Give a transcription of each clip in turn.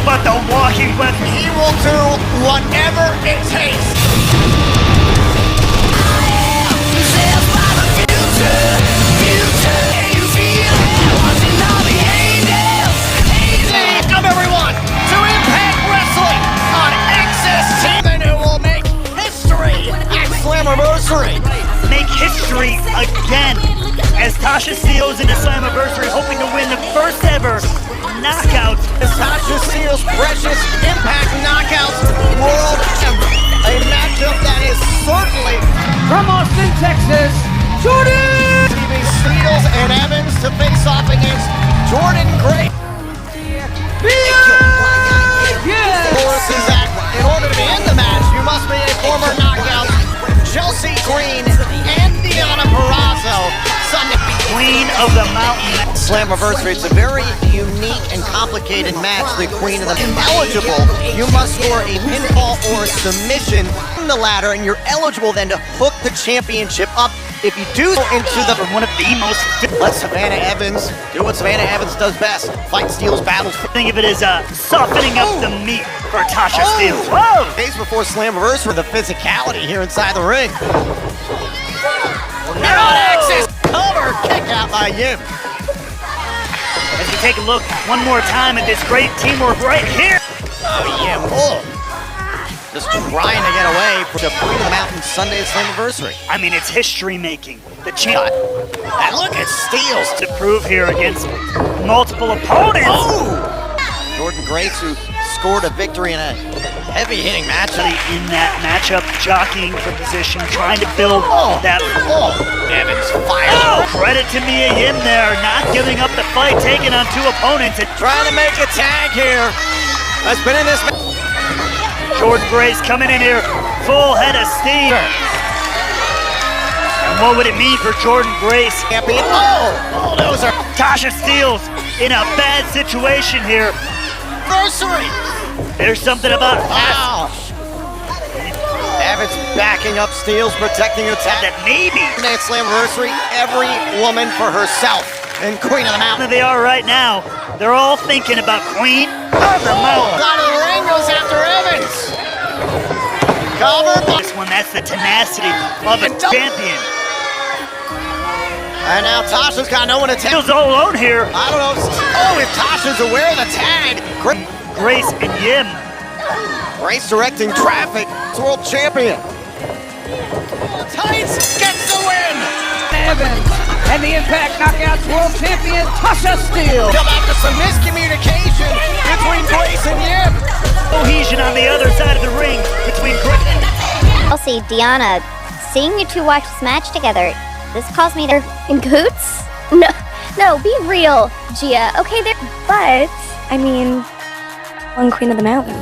but the walking weapon. He will do whatever it takes. Welcome everyone to Impact Wrestling on Access TV, who will make history at Slammiversary. Make history again as Tasha Steelz into Slammiversary, hoping to win the first ever knockout. Tasha Steelz' precious Impact Knockouts World Championship. A matchup that is certainly from Austin, Texas, Jordan! TV Steelz and Evans to face off against Jordan Gray. Force is that in order to be in the match, you must be a former knockout. Chelsea Green and Deonna Purrazzo, Sunday. Queen of the Mountain. Slammiversary, it's a very unique and complicated match. The Queen of the Eligible, you must score a pinfall or a submission in the ladder, and you're eligible then to hook the championship up. If you do into the one of the most, let Savannah Evans do what Savannah Evans does best: fight Steel's battles. Think of it as softening up the meat for Tasha Steelz. Whoa! Days before Slammiversary, the physicality here inside the ring. And on Access, cover kick out by Yim. As we take a look one more time at this great teamwork right here. Oh, Yim. Oh. Just trying to get away from the Queen of the Mountain Sunday at Slammiversary. I mean, it's history making. The champ. And look at Steelz to prove here against multiple opponents. Oh! Jordan Grace, who scored a victory in a heavy-hitting match. In that matchup, jockeying for position, trying to build that. Evans fired. Oh! Credit to Mia Yim there, not giving up the fight, taking on two opponents. Trying to make a tag here. That's been in this match. Jordan Grace coming in here, full head of steam. And what would it mean for Jordan Grace? Champion. Oh, bulldozer. Tasha Steelz in a bad situation here. Anniversary. There's something about wow. Evans backing up Steelz, protecting her tag. That maybe. At Slammiversary, every woman for herself. And Queen of the Mountain. They are right now. They're all thinking about Queen of the Mountain. Out of the ring goes after Evans. Cover. This one, that's the tenacity of a champion. And now Tasha's got no one to tag. Steelz all alone here. I don't know. Oh, if Tasha's aware of the tag. Grace and Yim. Grace directing traffic. World champion. Tights gets the win. Evans and the Impact Knockouts World Champion Tasha Steelz. After some miscommunication between Grace and Yim. Cohesion on the other side of the ring between Grace and Chelsea, Deonna, seeing you two watch this match together, this caused me to in coots? No, be real, Gia. Okay, there, but I mean, one Queen of the Mountain.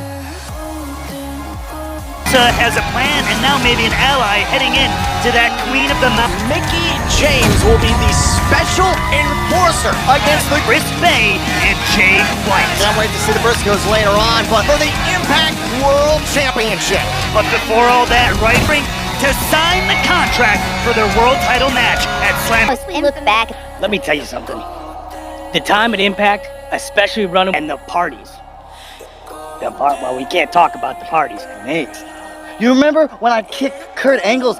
Has a plan and now maybe an ally heading in to that Queen of the Mountain. Mickey James will be the special enforcer against the Chris Bay and Jay White. Can't wait to see the Briscoes later on, but for the Impact World Championship. But before all that, right ring to sign the contract for their world title match at Slam. Look back. Let me tell you something. The time at Impact, especially running and the parties. The part, well, we can't talk about the parties. Nate, you remember when I kicked Kurt Angle's?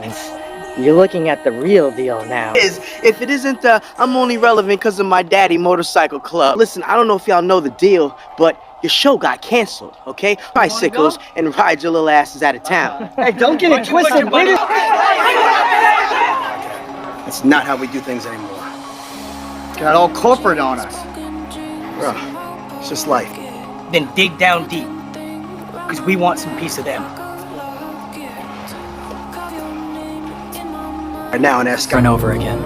You're looking at the real deal now. If it isn't, I'm only relevant because of my daddy motorcycle club. Listen, I don't know if y'all know the deal, but your show got canceled, okay? Bicycles and ride your little asses out of town. Hey, don't get it twisted. That's not how we do things anymore. Got all corporate on us. Bro, it's just life. Then dig down deep, because we want some piece of them. Right now, and Turn over again.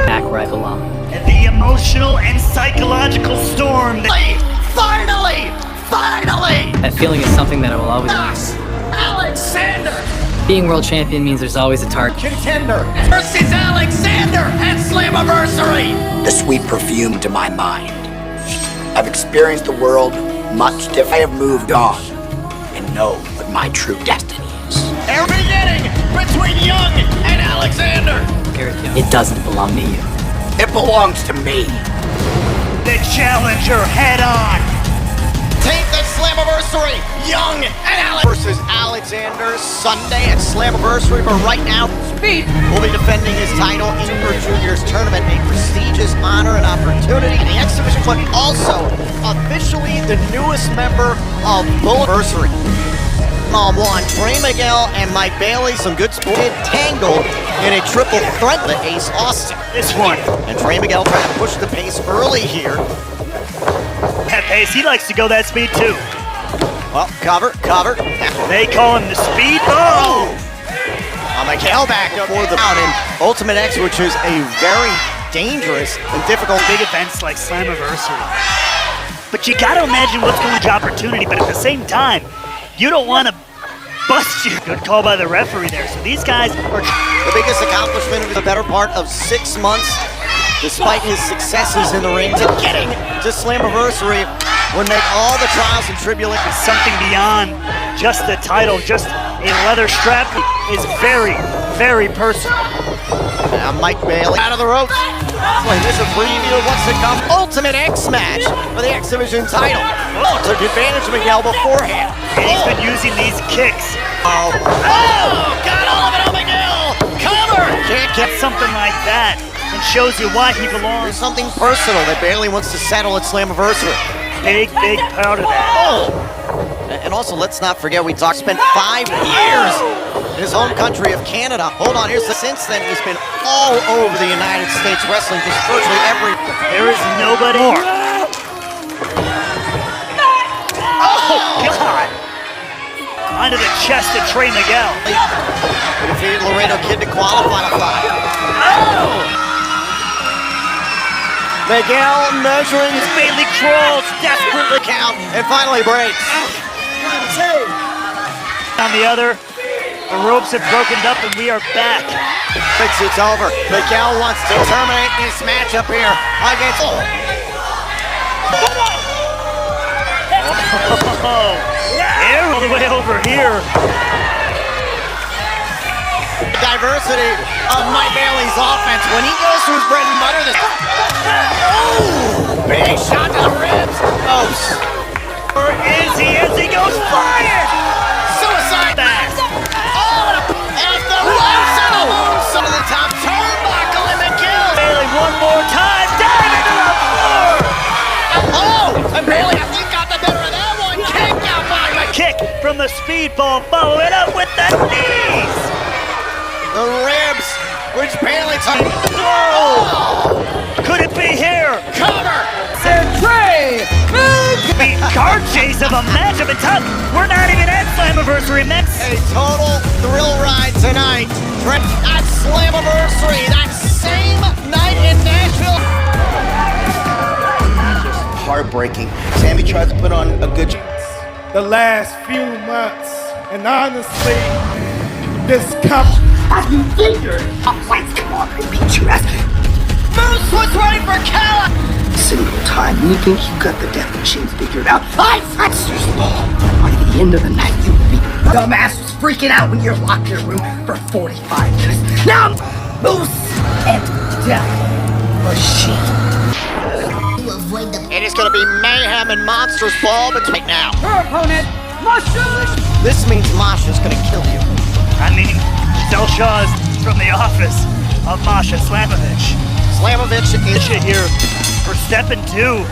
Back where I belong. And the emotional and psychological storm that Finally! That feeling is something that I will always miss. Alexander! Being world champion means there's always a target. Contender versus Alexander at Slammiversary! The sweet perfume to my mind. I've experienced the world much different. I have moved on and know what my true destiny is. They're beginning between Young and Alexander! It doesn't belong to you. It belongs to me. the challenger head on. the Slammiversary, Young and Alex versus Alexander Sunday at Slammiversary. But right now, Speed. will be defending his title in Super Juniors tournament, a prestigious honor and opportunity in the exhibition, but also officially the newest member of Bulliversary. On one, Trey Miguel and Mike Bailey, some good sport, tangled in a triple threat with Ace Austin. This one. And Trey Miguel trying to push the pace early here. That pace, he likes to go that speed too. Well, cover. They call him the speed. Oh! Miguel back up for the out in Ultimate X, which is a very dangerous and difficult Big events like Slammiversary. But you gotta imagine what's going to opportunity, but at the same time, you don't want to bust you. Good call by the referee there. So these guys are... The biggest accomplishment of the better part of 6 months, despite his successes in the ring, to getting to Slammiversary would make all the trials and tribulations. Something beyond just the title, just a leather strap is very, very personal. Now Mike Bailey out of the ropes. Well, this is a preview of what's to come. Ultimate X match for the X Division title. Oh, took advantage of Miguel beforehand. And he's been using these kicks. Oh, got all of it on Miguel. Cover. Can't get Something like that, and shows you why he There's belongs. something personal that Bailey wants to settle at Slammiversary. Big part of that. Oh! And also, let's not forget, spent 5 years in his home country of Canada. Hold on, since then, he's been all over the United States wrestling, just virtually every... There is nobody more. Oh, God! Onto the chest of Trey Miguel. He defeated Laredo Kid to qualify. Miguel measuring his Bailey crawls desperately. count and finally breaks. On the other, the ropes have broken up and we are back. Thinks it's over. Miguel wants to terminate this matchup here against... Oh, air all the way over here. Diversity of Mike Bailey's offense. When he goes to his bread and butter, this... Oh! Big shot to the ribs. Oh, Or is he as he goes flying? suicide back. Oh, and the rise of the moonsault to the top turnbuckle and Miguel. Bailey one more time, down into the floor. Oh, and Bailey, I think, got the better of that one. Kick out by Miguel. Kick from the speedball, follow it up with the knees. The ribs, which Bailey took. Whoa! Could it be here? Cover. And Trey The car chase of a matchup in time. We're not even at Slammiversary, Mets. A total thrill ride tonight. At Slammiversary, that same night in Nashville. Heartbreaking. Sammy tries to put on a good... The last few months, and honestly, this Moose was ready for Calla. Single time you think you got the death machine figured out, I flexed your ball. By the end of the night, you would be dumbass was freaking out when you're locked in a room for 45 minutes. Now, Moose and Death Machine. It is going to be mayhem and monstrous ball between now. her opponent, Masha. This means Masha's going to kill you. I mean, Del Shaw's from the office of Masha Slamovich. Slamovich is Masha here for step 2.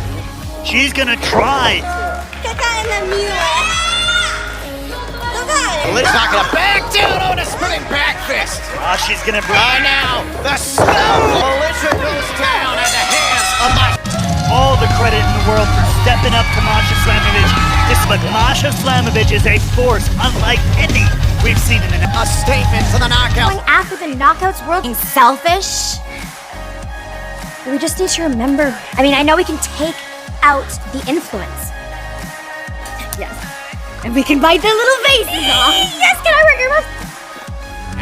She's gonna try. Liz not going to back down on a spinning back fist. She's gonna bring Now, the smooth militia goes down at the hands of Masha. all the credit in the world for stepping up to Masha Slamovich. But Masha Slamovich is a force unlike any we've seen in A statement to the knockout. Going after the knockouts world being selfish. We just need to remember. I mean, I know we can take out the influence. Yes. And we can bite their little faces off. Yes, can I work your mouth?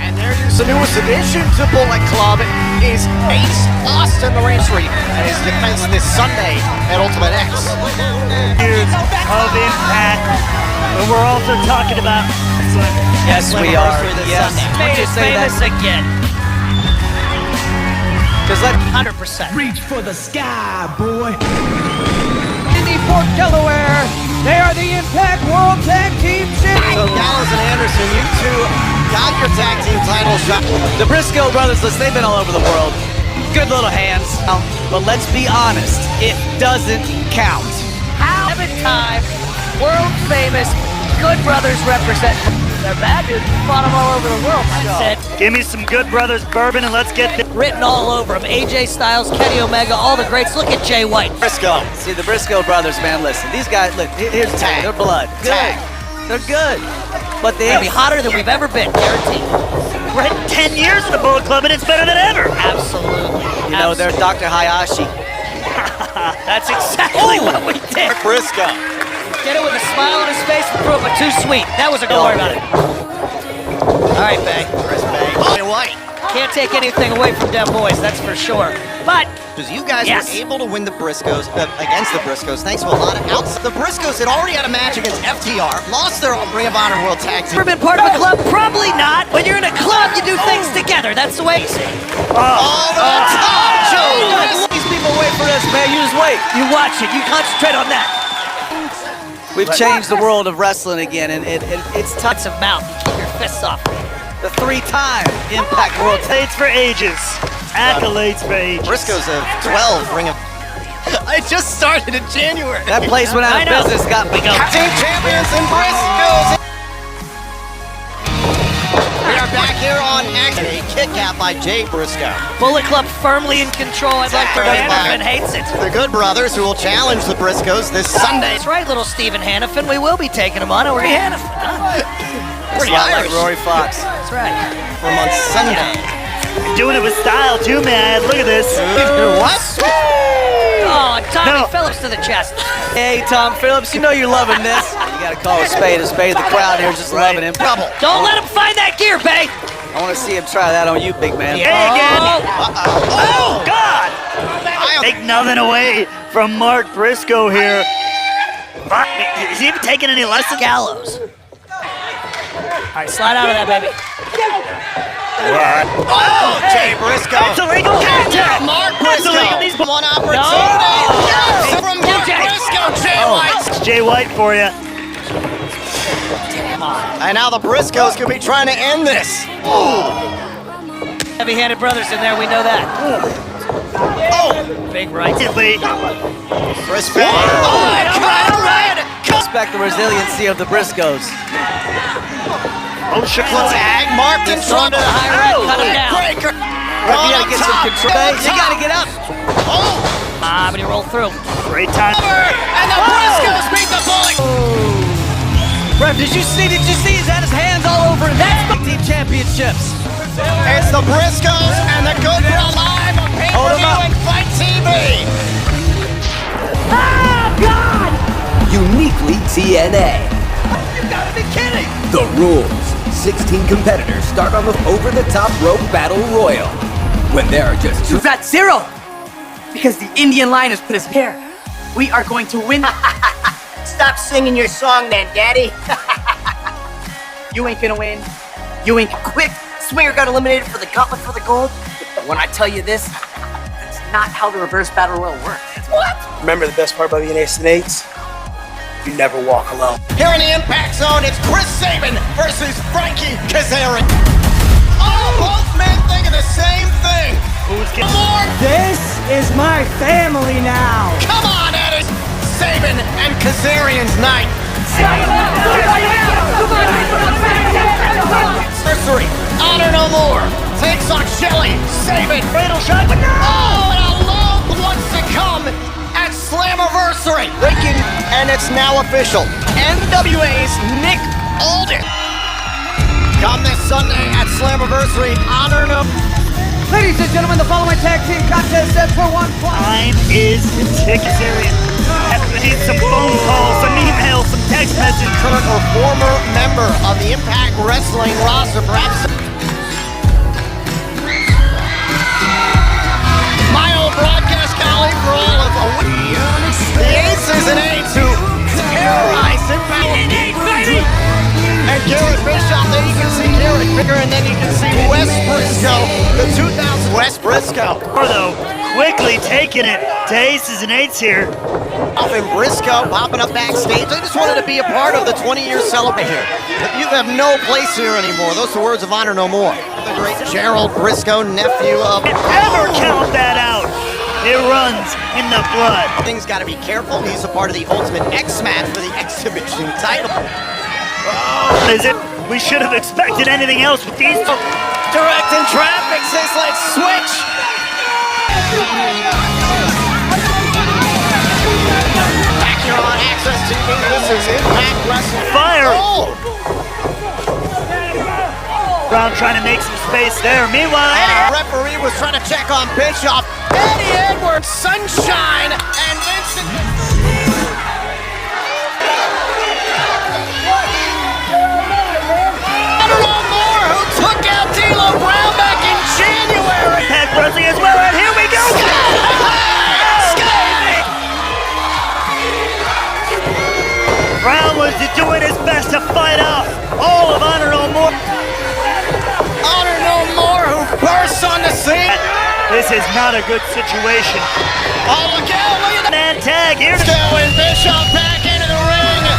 And there's the newest addition to Bullet Club is Ace Austin the Ranchery and his defense this Sunday at Ultimate X. years of impact. But we're also talking about Yes, we are. Slammiversary this Yes. Sunday. Made it famous again. Because that 100%. Indy Fort, Delaware. They are the the Impact World Tag Team Championship. So Gallows and Anderson, you two got your tag team title shot. The Briscoe brothers, listen, they've been all over the world. Good little hands. But let's be honest, it doesn't count. How? 7-time world famous Good Brothers represent their badges. Fought them all over the world. I said, Give me some Good Brothers bourbon and let's get this. written all over them. AJ Styles, Kenny Omega, all the greats. Look at Jay White. Briscoe. See, the Briscoe brothers, man, listen, these guys, look, here's the tag. They're blood. Tag. They're good. But They'll be hotter than we've ever been, guaranteed. We're at 10 years in the Bullet Club and it's better than ever. Absolutely. you know, they're Dr. Hayashi. That's exactly what we did. Briscoe. Get it with a smile on his face and throw it, but too sweet. That was a good worry about it. All right, Bay. Chris Bay. Jay White. Can't take anything away from them boys, that's for sure. But Because you guys Yes. were able to win the Briscoes against the Briscoes thanks to a lot of outs. The Briscoes had already had a match against FTR, lost their Ring of Honor World Tag Team. ever been part of a club? Probably not. When you're in a club, you do things together. That's the way. All the top, Joe. These people wait for this, man. You just wait. You watch it. You concentrate on that. We've changed the world of wrestling again, and it's time. Touch of mouth. You keep your fists off. The 3-time Impact World Tag. Accolades for ages. Accolades for ages. Briscoes have 12 Ring of... I just started in January. That place went out I of know. business. Got me. Team champions and Briscoes. We are back here on X. A kick out by Jay Briscoe. Bullet Club firmly in control. I'd like to Right. Hannafin hates it. The Good Brothers who will challenge the Briscoes this Sunday. That's right, little Stephen Hannafin. We will be taking him on over Hannafin. Huh? Pretty Like Irish. Rory Fox. That's right. From on Sunday. Doing it with style too, man. Look at this. What? Oh, Tommy No. Phillips to the chest. Hey, Tom Phillips, you know you're loving this. You gotta call a spade a spade. The crowd here is just loving him. Trouble. Don't let him find that gear, Bay. I want to see him try that on you, big man. Hey again. Oh, Oh, God. Take nothing away from Mark Briscoe here. Fuck, is he even taking any lessons? Gallows. All right, slide out of that, baby. Oh, Jay Briscoe. It's illegal. Counter, Mark It's illegal. Briscoe. These One opportunity. Yes, from Mark Jay. Briscoe. Jay White. It's Jay White for you. And now the Briscoes could be trying to end this. Heavy-handed brothers in there, we know that. Oh, Big right. Instantly. Briscoe. All right. Respect the resiliency of the Briscoes. Oh, shit. Tag, Mark in Throw him trouble. to the high right, cut him down. Breaker. You gotta get some control. You gotta get up. Oh, But he rolled through. Great time. and the Briscoes beat the Bullet. Ref, did you see? He's had his hands all over it. That's team championships. It's the Briscoes and the Good Bro live on Hold 'em up. pay-per-view and Fight TV. Uniquely TNA. You gotta be kidding. The rules. 16 competitors start on the over-the-top rope battle royal. When there are just two... We've got 0! Because the Indian lion has put his hair. We are going to win. Stop singing your song then, Daddy. You ain't gonna win. You ain't quick. Swinger got eliminated for the gauntlet for the gold. But when I tell you this, that's not how the reverse battle royal works. What? Remember the best part about being Ace and Eights? You never walk alone. Here in the Impact Zone, it's Chris Sabin versus Frankie Kazarian. Oh, both men thinking the same thing. Who's getting... More. This is my family now. Come on, Eddie. Sabin and Kazarian's night. Anniversary. Honor No More. Takes on Shelly. Sabin. Fatal shot. Oh, and a love wants to come at Slammiversary. Breaking, and it's now official. NWA's Nick Aldis. Come this Sunday at Slammiversary. Honor No. Ladies and gentlemen, the following tag team contest set for one point. Time is ticking. Have made some phone calls, some emails, some text messages. Current or former member of the Impact Wrestling roster, perhaps. My old broadcast colleague for all of a week. The Aces and Eights who terrorize Impact. And Garrett Bischoff, then you can see Garrett Bigger, and then you can see Wes Briscoe, the 2000 Wes Briscoe. Though, quickly taking it to Aces and Eights here. And Briscoe popping up backstage. They just wanted to be a part of the 20-year celebration here. You have no place here anymore. Those are words of honor no more. The great Gerald Briscoe, nephew of... Never count that out. It runs in the blood. Things got to be careful. He's a part of the Ultimate X match for the exhibition title. Oh, is it? We should have expected anything else with these. Directing traffic says let's switch. Back here on Access TV. This is Impact Wrestling. Fire. Oh. Brown trying to make some space there. Meanwhile, The referee was trying to check on Bischoff. Eddie Edwards, Sunshine, and Vincent. I don't know more who took out D'Lo Brown back in January. Impact Wrestling as well, and here we go. Brown was doing his best to fight off all of Honor No More. Honor No More who bursts on the scene. This is not a good situation. Oh, look out, look at that. Man tag here. And Bischoff back into the ring.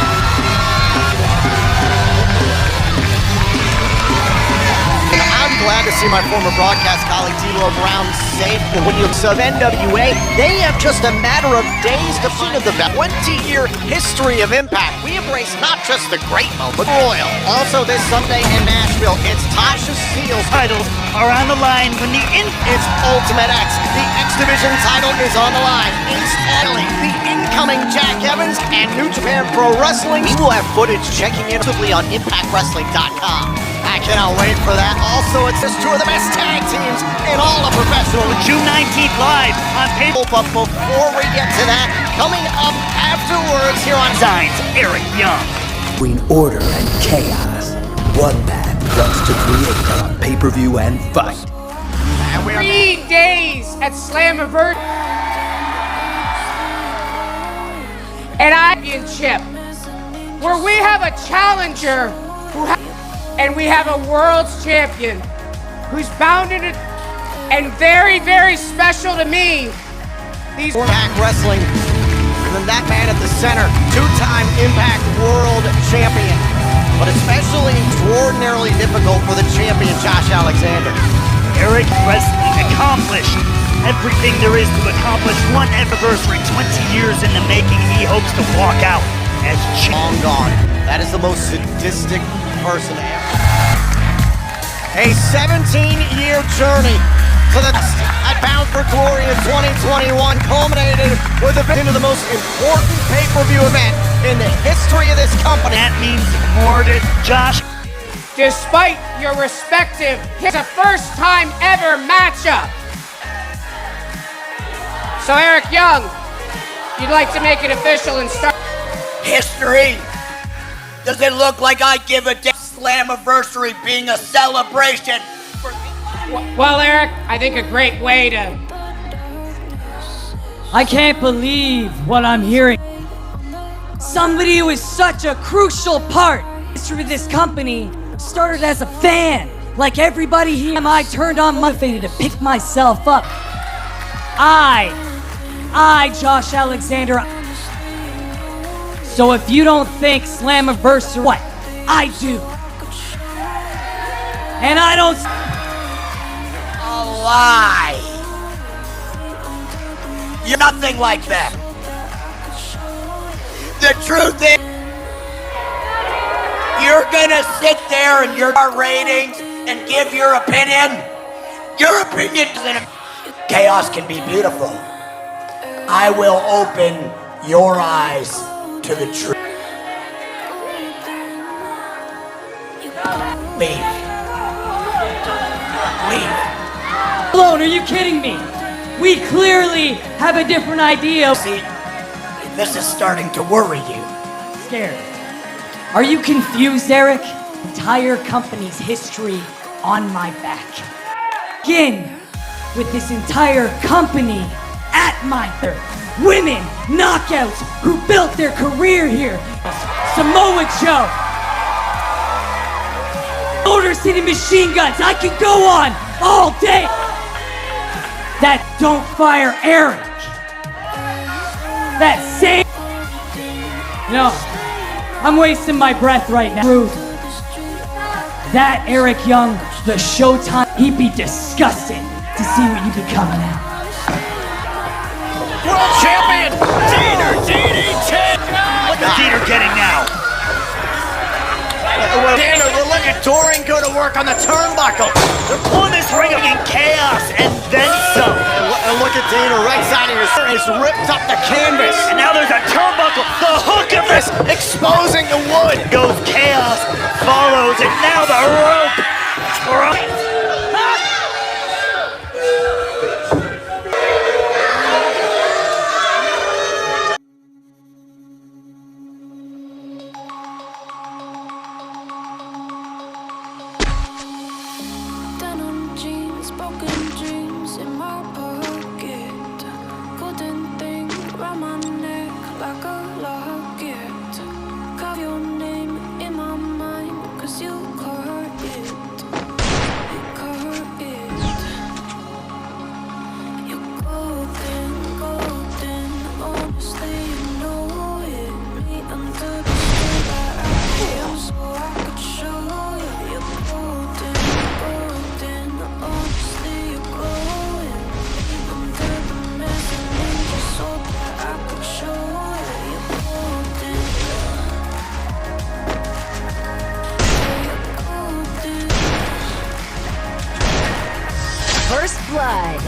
I'm glad to see my former broadcast colleague D'Lo Brown safe. And when you sub NWA, they have just a matter of days to find the 20-year history of Impact. We embrace not just the great moment, but royal. Also this Sunday in Nashville, it's Tasha Steele's Titles are on the line when it's Ultimate X. The X Division title is on the line. It's Italy, the incoming Jack Evans, and New Japan Pro Wrestling. We will have footage checking in on ImpactWrestling.com. I cannot wait for that. Also, it's just two of the best tag teams in all of professional. June 19th live on paper. But before we get to that, coming up afterwards here on Signs, Eric Young. Between order and chaos, one man wants to create on pay-per-view and fight. 3 days at Slammiversary. And championship, where we have a challenger and we have a world's champion who's bound in it and very, very special to me. These Impact Wrestling, and then that man at the center, two-time Impact World Champion, but especially extraordinarily difficult for the champion Josh Alexander. Eric Wrestling accomplished everything there is to accomplish one anniversary, 20 years in the making. He hopes to walk out as long gone. That is the most sadistic person ever. A 17-year journey to the at Bound for Glory in 2021 culminated with into the most important pay-per-view event in the history of this company. That means more to Josh. Despite your respective, it's a first-time ever matchup. So Eric Young, you'd like to make it official and start History? Does it look like I give a damn Slammiversary being a celebration? Well, Eric, I think a great way to... I can't believe what I'm hearing. Somebody who is such a crucial part of the history of this company started as a fan. Like everybody here, I turned on motivated to pick myself up. I, Josh Alexander. So if you don't think Slammiversary, what? I do. And I don't... A lie. You're nothing like that. The truth is, you're gonna sit there and your ratings and give your opinion. Your opinion isn't. Chaos can be beautiful. I will open your eyes to the truth. Leave. Alone, are you kidding me? We clearly have a different idea. See, this is starting to worry you. Scared. Are you confused, Eric? Entire company's history on my back. Begin with this entire company at my back. Women, knockouts, who built their career here. Samoa Joe. Motor City Machine Guns. I could go on all day. That don't fire Eric. that same. No, I'm wasting my breath right now. Truth. That Eric Young, the Showtime, he'd be disgusted to see what you'd be coming out. World champion, DDT. What's Dieter getting now? Dana, we're looking Doring go to work on the turnbuckle. They're pulling this ring in chaos and then some. And look at Dana, right side of your shirt is ripped up the canvas. And now there's a turnbuckle. The hook of this Exposing the wood. goes chaos, follows, and now the rope. Denim jeans, broken dreams in my pocket. Golden thing round my neck like a locket. Carve your name in my mind, 'cause you carved it. You carved it. You're golden, golden. Honestly, you know it. Me under the streetlight, I am so I could show you. You're golden, golden. Honestly, you're glowing. Me under the mezzanine, just so that I could show you. You're golden. You're golden. First blood.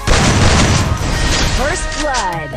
First blood. First blood.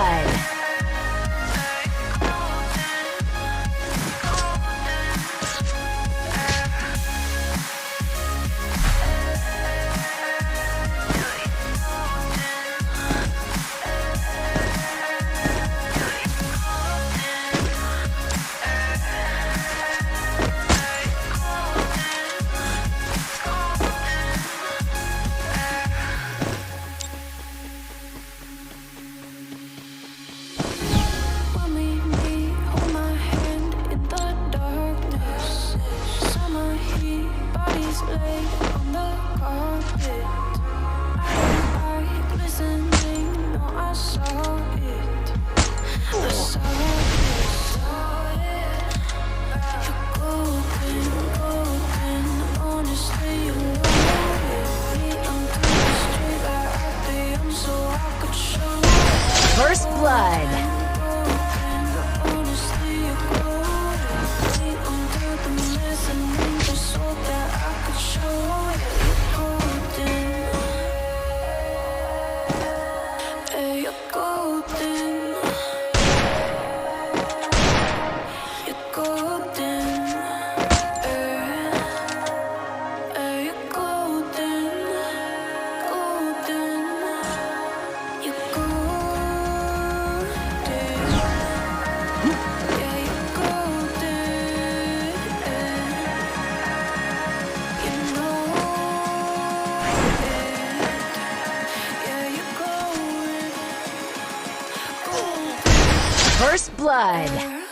Blood. When we meet, hold my hand in the darkness. Summer heat, bodies laid on the carpet. I glistening, no, I saw it. I saw it. You're golden, golden. Honestly, you know it. Me under the street light, I'd be on so I could show it. First Blood. First Blood.